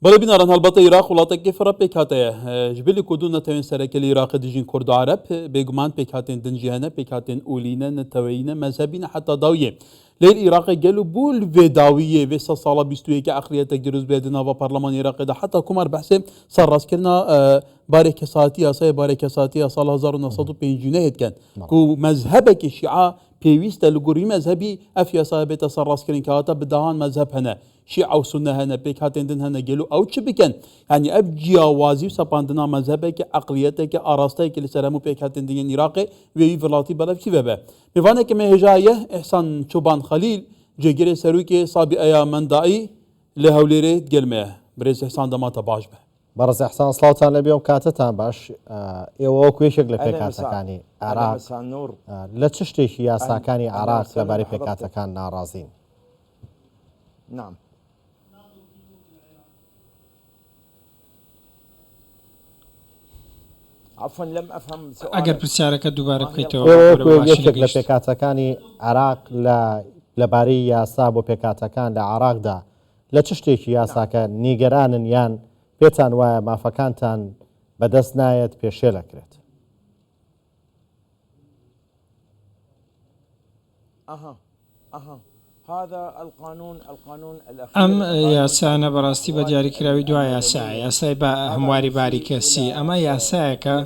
بەڵێ بیناران هەڵبەتە عێراق وڵاتێکی فڕە پێک هاتەیە ژبلی کردو نەتەوێن سەرەکە لە عێراق دژین کورد و عەرەب بێگومان پێک هاتێن دنجی هەنە پێک هاتێن ئولینە نەتەوەیینە مەزهبینە حتا داویە لێر عێراقی گەل و بول vê dawiyê vê sed sala bîstûyekê eqliyetek dirûst bê di nava Parlemanê Iraqê de heta kumar behsê serrastkirina barekesatî yasayê barekesatî ya sala 1950 dikin ku mezhebekê şîa pêwîst e li gorî mezhebî ev yasaya bête serrastkirin ke hata bi dahan mezheb hene şîa û sunne hene pêk hatên din hene gelo ew çi bikin yani ev ciyawazî û sepandina mezhebekê eqliyetekê arastayekê li ser hemû pêk hatên dinên Iraqê wê wî vilatî belev kî vebe mêvanekê me hêjayê Ehsan Çoban Xelîl cêgirê serokê Sabîeya Mendaî li Hewlêrê digel me ye birêz Ehsan demata baş be بەڕێز ئەحسان سڵاوتان لەبێ و کاتتان باش ئێوە کوێشێک لە پێکاتەکانی عێراق لە چ شتێکی یاساکانی عێراق لەبارەی پێکاتەکان ناڕازین نعم عفوا لم افهم سؤالك ئەگەر پرسیارەکە دووبارە بکەیتەوە یەکێک لە پێکاتەکانی عێراق لەبارەی یاسا بۆ پێکاتەکان لە عێراقدا لە چ شتێکی یاساکە نیگەرانن یان پێتان وایە مافەکانتان بەدەست نایەت پێشێ لەکرێت ئەم یاسانە بەڕاستی بە دیاریکراوی دوای یاسای یاسای بە هەمواری باریکەسی ئەمە یاسایەکە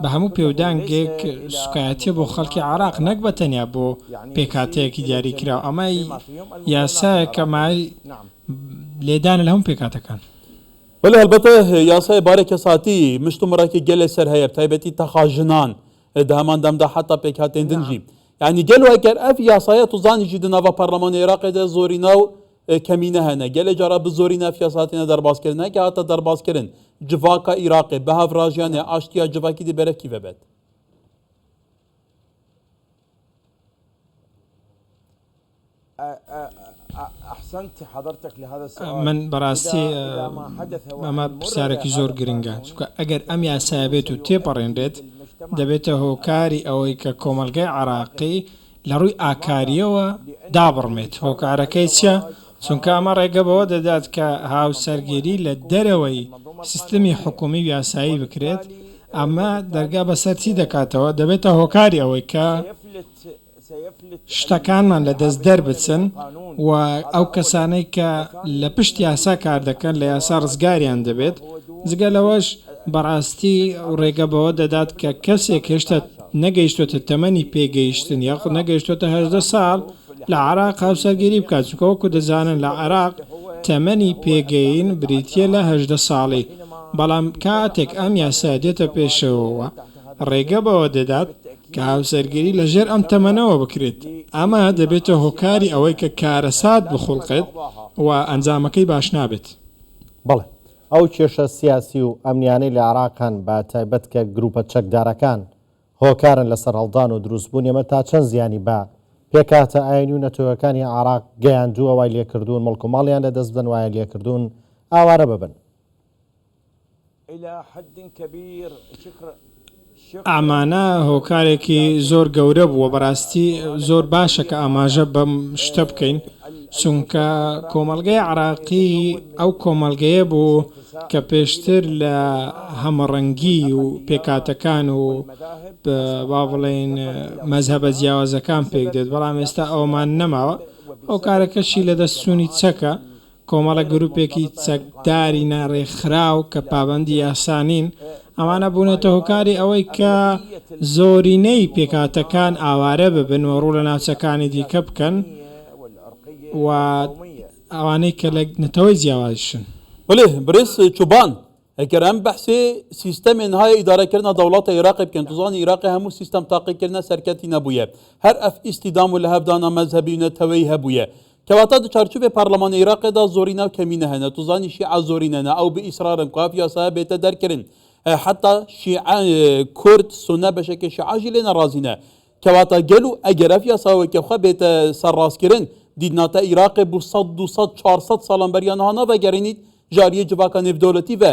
بە هەموو پێودانگێک سوکایەتی بۆ خەڵکی عێراق نەک بە تەنیا بۆ پێکاتەیەکی دیاریکراوە ئەمە یاسایەکە مای لێدانە لە هەموو پێکاتەکان بەڵێ هەلبەتە یاسای باrekesatî مشتومڕێکی gelê ser heye taybetî texajinan di heman demda heta pêk hatên din jî yani gelo eger ev yasaya tu zanî jî di nava Parlemanê Iraqê de zorînaw kemîne hene gelê cara bi zorîne ev yasatîne derbaskirin heke hata derbaskirin civaka Iraqê bi hevrajiyanê aştiya civakî dê berek kî vebet من بەڕاستی ئەمە پرسیارێکی زۆر گرنگە چونکە ئەگەر ئەم یاسایە بێت و تێپەڕێنرێت دەبێتە هۆکاری ئەوەی کە کۆمەلگای عێراقی لە ڕووی ئاکاریەوە دابڕمێت هۆکارەکەی چیە چونکە ئەمە ڕێگە بەوە دەدات کە هاوسەرگیری لە دەرەوەی سیستمی حکومی و یاسایی بکرێت ئەمە دەرگا بەسەر چی دەکاتەوە دەبێتە هۆکاری ئەوەی کە شتەکانمان لە دەست دەربچن و ئەو کەسانەی کە لە پشت یاسا کار دەکەن لە یاسا ڕزگاریان دەبێت جگە لەوەش بەڕاستی ڕێگە بەوە دەدات کە کەسێک هێشتا نەگەیشتوتە تەمەنی پێگەیشتن یاخود نەگەیشتوتە 18 ساڵ لە عێراق هاوسەرگیری بکات چونکە وەکو دەزانن لە عێراق تەمەنی پێگەین بریتیە لە 18 ساڵی بەڵام کاتێک ئەم یاسا دێتە پێشەوە ڕێگە بەوە دەدات کە هاوسەرگیری لەژێر ئەم تەمەنەوە بکرێت ئەمە دەبێتە هۆکاری ئەوەی کە کارەسات بخوڵقێت و ئەنجامەکەی باش نابێت بەڵێ ئەو کێشە سیاسی و ئەمنیانەی لە عێراقان بە تایبەت کە گروپە چەکدارەکان هۆکارن لەسەر هەڵدان و دروستبوون ئێمە تا چەند زیانی بە پێکاتە ئاینی و نەتەوەکانی عێراق گەیاندووە وای لێکردوون مڵک و ماڵیان لە دەست بدەن وایە لێکردوون ئاوارە ببن ئەمانە هۆکارێکی زۆر گەورە بووە بەڕاستی زۆر باشە کە ئاماژە بەم شتە بکەین چونکە کۆمەلگای عێراقی ئەو کۆمەلگەیە بوو کە پێشتر لە هەمەڕەنگی و پێکاتەکان و با بڵێن مەزهەبە جیاوازەکان پێک دێت بەڵام ئێستا ئەومان نەماوە هۆکارەکەشی لە دەستچوونی چەکە کۆمەڵە گروپێکی چەکداری ناڕێکخراو کە پابەندی یاسانین ئەمانە بوونەتە هۆکاری ئەوەی کە زۆرینەی پێکاتەکان ئاوارە ببن و ڕوو لە ناوچەکانی دیکە بکەن و ئەوانەی کە لە نەتەوەی جیاوازشن بڵێ برێز چوبان ئەگەر ئەم بەحسێ سیستەمێن هایە ئیدارەکردنە دەوڵەتە عێراقی بکەن توزانی عێراقی هەموو سیستەم تاقیکردنە سەرکەتی نەبوویە هەر ئەف ئیستیدام و لە هەفدانە مەزهەبی و نەتەوەی هەبوویە کەواتە چارچوبێ پارلەمانی عێراقیدا زۆرینە و کەمینە هەنە توزانی شیعە زۆرینەنە ئەو بە ئیسرارن کاف یاسایە بێتە دەرکردن حتا شیعە کورد سونە بەشێکی شیعەژی لێ نەڕازینە کەواتە گەل و ئەگەر ئەف یاساوەکە خوا بێتە سەرڕاستکردن دیدناتە عێراقی بوو 100 400 ساڵان بەریانەها نەڤەگەڕێنیت جاریە جڤاکە نێودەوڵەتی بە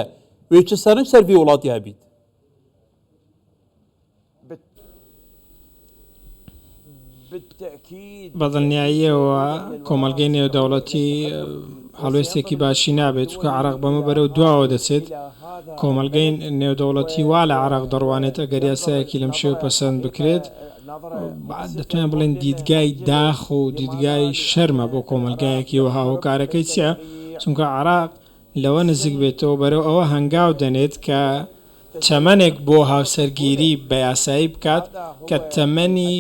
وێ چ سەرنج سەروی وڵاتی هەبیت بەدڵنیاییەوە کۆمەلگەی نێودەوڵەتی هەڵوێستێکی باشی نابێت چکە عراق بەمە بەرەو دواوە دەچێت کۆمەلگەی نێودەوڵەتی وا لە عراق دەڕوانێت ئەگەر یاسایەکی لەم شێوە پەسەند بکرێت دەتوانین بڵێن دیدگای داخ و دیدگای شەرمە بۆ کۆمەلگایەکی وەها هۆکارەکەی چییە چونکە عراق لەوە نزیک بێتەوە بەرەو ئەوە هەنگاو دەنێت کە چەمەنێک بۆ هاوسەرگیری بە یاسایی بکات کە تەمەنی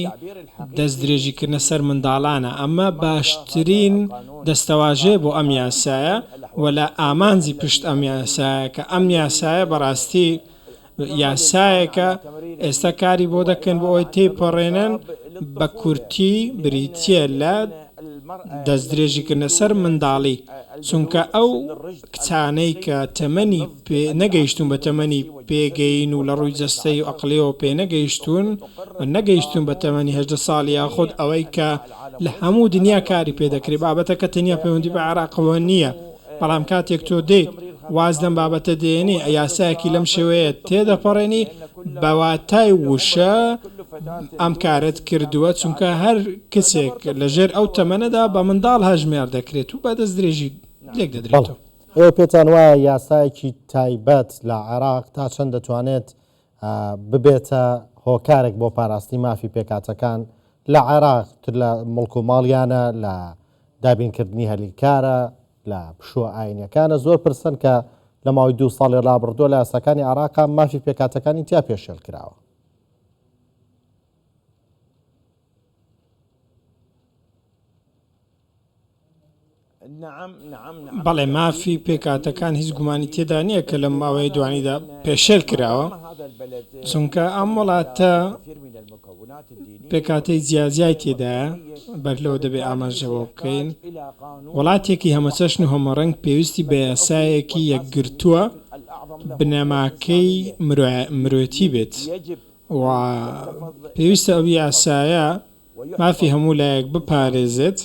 دەست درێژیکردنە سەر منداڵانە ئەمە باشترین دەستەواژێ بۆ ئەم یاسایە و لە ئامانجی پشت ئەم یاسایە کە ئەم یاسایە بەڕاستی یاسایەکە ئێستا کاری بۆ دەکەن بۆ ئەوەی تێپەڕێنن بە کورتی بریتیە لە دەست درێژیکردنە سەر منداڵی چونکە ئەو کچانەی کە تەمەنی نەگەیشتون بە تەمەنی پێگەین و لە ڕووی جەستەی و ئەقلەوە پێ نەگەیشتون بە تەمەنی 18 ساڵی یاخود ئەوەی کە لە هەموو دنیا کاری پێدەکرێت بابەتەکە تەنیا پەیوەندی بە عراقەوە نییە بەڵام کاتێک تۆ دێیت واز لەم بابەتە دێنی یاسایەکی لەم شێوەیە تێدەپەڕێنی بەواتای وشە ئەم کارت کردووە چونکە هەر کچێک لەژێر ئەو تەمەنەدا بە منداڵ هەژمێر دەکرێت و بە دەست درێژی لێک دەدرێتەوە. ئێوە پێتان وایە یاسایەکی تایبەت لە عێراق تا چەند دەتوانێت ببێتە هۆکارێک بۆ پاراستنی مافی پێکاتەکان لە عێراق لە مڵک و ماڵیانە لە دابینکردنی هەلیکارە لە پشووە ئاینەکانە زۆر پرسن کە لە ماوەی 2 ساڵی ڕابردووە لە یاساکانی عێراق مافی پێکاتەکانی تیا پێشێل کراوە. بەڵێ مافی پێکاتەکان هیچ گومانی تێدا نییە کە لە ماوەی دوانیدا پێشێل کراوە چونکە ئەم وڵاتە پێکاتەی جیازیای تێدایە بەرلەوە دەبێ ئاماژەوە بکەین وڵاتێکی هەمەچەشن و هەمەڕەنگ پێویستی بە یاسایەکی یەکگرتووە بنەماکەی مرۆڤەتی بێت و پێویستە ئەو یاسایە مافی هەموو لایەک بپارێزێت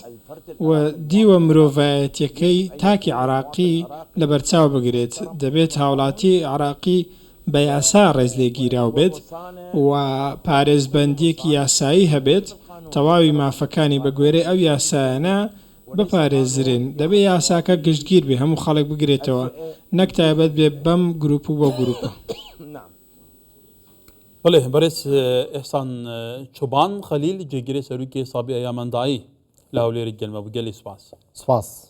و دیوە مرۆڤایەتیەکەی تاکی عراقی لە بەرچاو بگرێت دەبێت هاوڵاتی عراقی بە یاسا ڕێز لێگیراو بێت و پارێزبەندیەکی یاسایی هەبێت تەواوی مافەکانی بە گوێرەی ئەو یاسایانە بپارێزرێن دەبێ یاساکە گشتگیر بێ هەموو خەڵک بگرێتەوە نەک تایبەت بێ بەم گروپ و بۆ گروپە. بله برس احسان چوبان خلیل جگیری سروکی حسابی ایامندایی لاولیر گلمه بگلی سپاس.